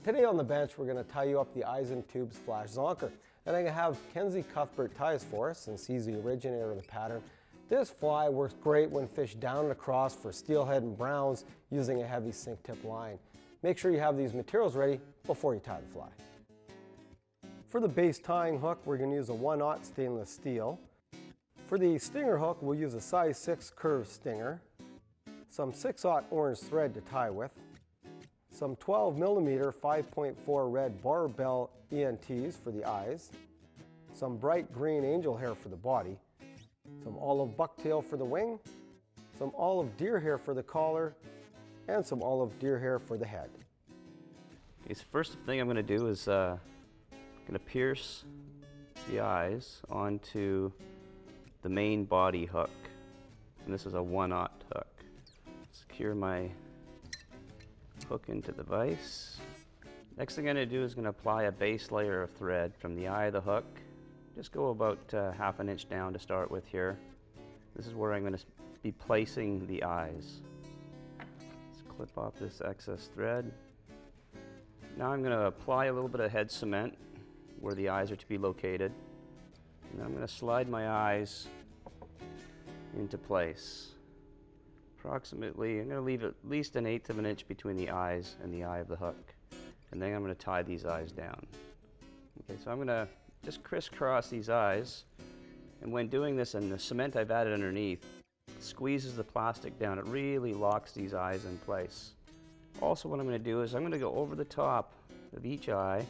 Today on the bench, we're going to tie you up the Eyes and Tubes Flash Zonker. And I'm going to have Kenzie Cuthbert tie us for us, since he's the originator of the pattern. This fly works great when fished down and across for steelhead and browns using a heavy sink tip line. Make sure you have these materials ready before you tie the fly. For the base tying hook, we're going to use a 1/0 stainless steel. For the stinger hook, we'll use a size 6 curved stinger, some 6/0 orange thread to tie with, some 12mm 5.4 red barbell ENTs for the eyes, some bright green angel hair for the body, some olive bucktail for the wing, some olive deer hair for the collar, and some olive deer hair for the head. Okay, so first thing I'm going to do is going to pierce the eyes onto the main body hook, and this is a 1/0 hook. Secure my hook into the vise. Next thing I'm going to do is going to apply a base layer of thread from the eye of the hook. Just go about ½ an inch down to start with here. This is where I'm going to be placing the eyes. Let's clip off this excess thread. Now I'm going to apply a little bit of head cement where the eyes are to be located. And I'm going to slide my eyes into place. Approximately, I'm going to leave at least 1/8 of an inch between the eyes and the eye of the hook. And then I'm going to tie these eyes down. Okay, so I'm going to just crisscross these eyes. And when doing this, and the cement I've added underneath squeezes the plastic down, it really locks these eyes in place. Also, what I'm going to do is I'm going to go over the top of each eye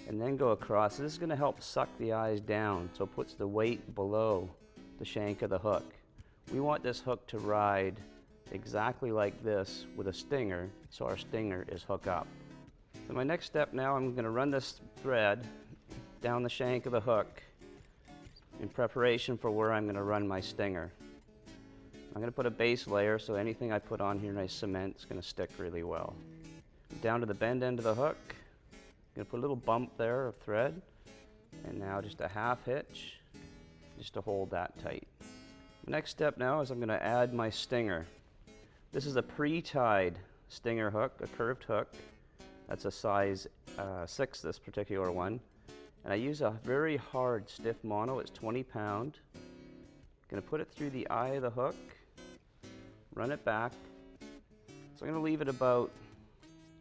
and then go across. This is going to help suck the eyes down, so it puts the weight below the shank of the hook. We want this hook to ride exactly like this with a stinger, so our stinger is hook up. So my next step now, I'm going to run this thread down the shank of the hook in preparation for where I'm going to run my stinger. I'm going to put a base layer, so anything I put on here, nice cement, is going to stick really well. Down to the bend end of the hook, I'm going to put a little bump there of thread, and now just a half hitch, just to hold that tight. The next step now is I'm going to add my stinger. This is a pre-tied stinger hook, a curved hook. That's a size 6, this particular one. And I use a very hard, stiff mono. It's 20 pound. Going to put it through the eye of the hook, run it back. So I'm going to leave it about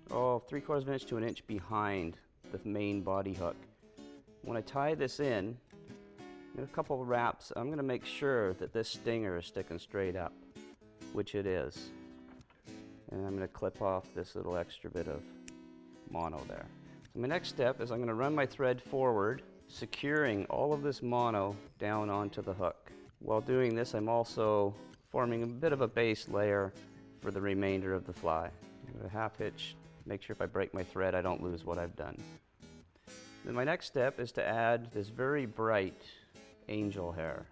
3/4 of an inch to an inch behind the main body hook. When I tie this in a couple of wraps, I'm going to make sure that this stinger is sticking straight up, which it is. And I'm going to clip off this little extra bit of mono there. So my next step is I'm going to run my thread forward, securing all of this mono down onto the hook. While doing this, I'm also forming a bit of a base layer for the remainder of the fly. A half hitch, make sure if I break my thread I don't lose what I've done. Then my next step is to add this very bright angel hair.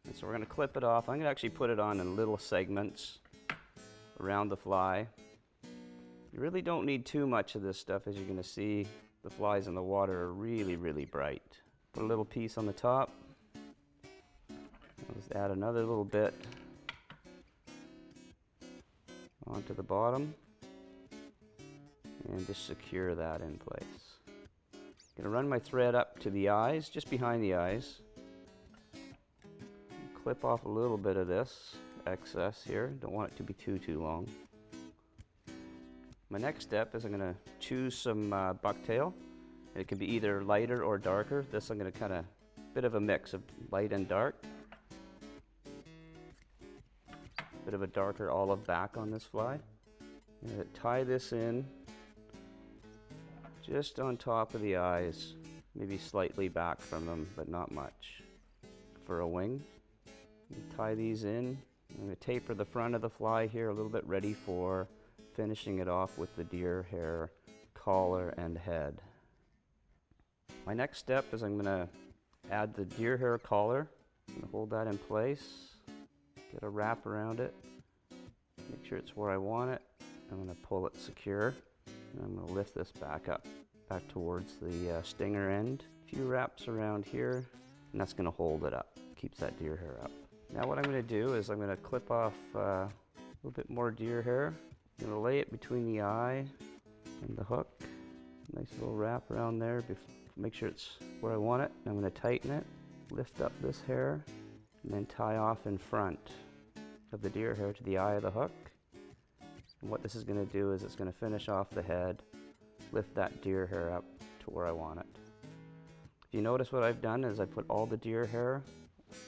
And so we're going to clip it off. I'm going to actually put it on in little segments around the fly. You really don't need too much of this stuff. As you're going to see, the flies in the water are really, really bright. Put a little piece on the top. I'll just add another little bit onto the bottom and just secure that in place. I'm going to run my thread up to the eyes, just behind the eyes. Clip off a little bit of this excess here. Don't want it to be too long. My next step is I'm going to choose some bucktail. It can be either lighter or darker. This I'm going to kind of, bit of a mix of light and dark. Bit of a darker olive back on this fly. I'm going to tie this in just on top of the eyes, maybe slightly back from them, but not much. For a wing, tie these in. I'm going to taper the front of the fly here a little bit, ready for finishing it off with the deer hair collar and head. My next step is I'm going to add the deer hair collar. I'm going to hold that in place, get a wrap around it, make sure it's where I want it. I'm going to pull it secure. And I'm going to lift this back up, back towards the stinger end. A few wraps around here, and that's going to hold it up, keeps that deer hair up. Now what I'm going to do is I'm going to clip off a little bit more deer hair I'm going to lay it between the eye and the hook. Nice little wrap around there. Make sure it's where I want it. I'm going to tighten it, lift up this hair, and then tie off in front of the deer hair to the eye of the hook. And what this is going to do is it's going to finish off the head, lift that deer hair up to where I want it. If you notice what I've done is I put all the deer hair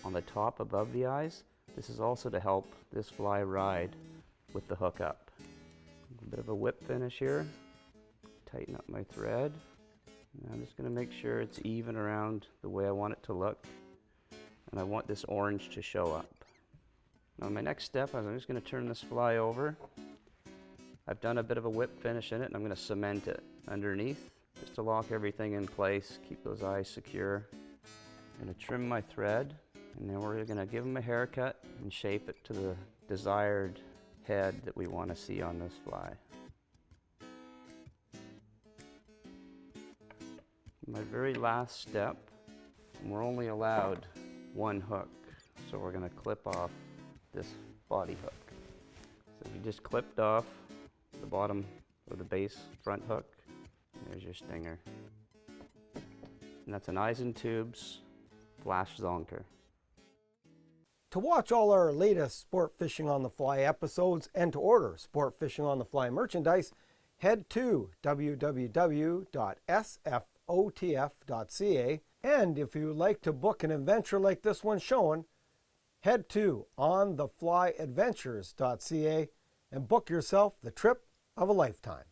on the top above the eyes. This is also to help this fly ride with the hook up. A bit of a whip finish here. Tighten up my thread. And I'm just going to make sure it's even around the way I want it to look. And I want this orange to show up. Now my next step is I'm just going to turn this fly over. I've done a bit of a whip finish in it, and I'm going to cement it underneath just to lock everything in place, keep those eyes secure. I'm going to trim my thread, and then we're going to give them a haircut and shape it to the desired head that we want to see on this fly. My very last step, and we're only allowed one hook, so we're going to clip off this body hook. So if you just clipped off the bottom of the base front hook, there's your stinger. And that's an Eyes and Tubes Flash Zonker. To watch all our latest Sport Fishing on the Fly episodes and to order Sport Fishing on the Fly merchandise, head to www.sfotf.ca. And if you would like to book an adventure like this one showing, head to ontheflyadventures.ca and book yourself the trip of a lifetime.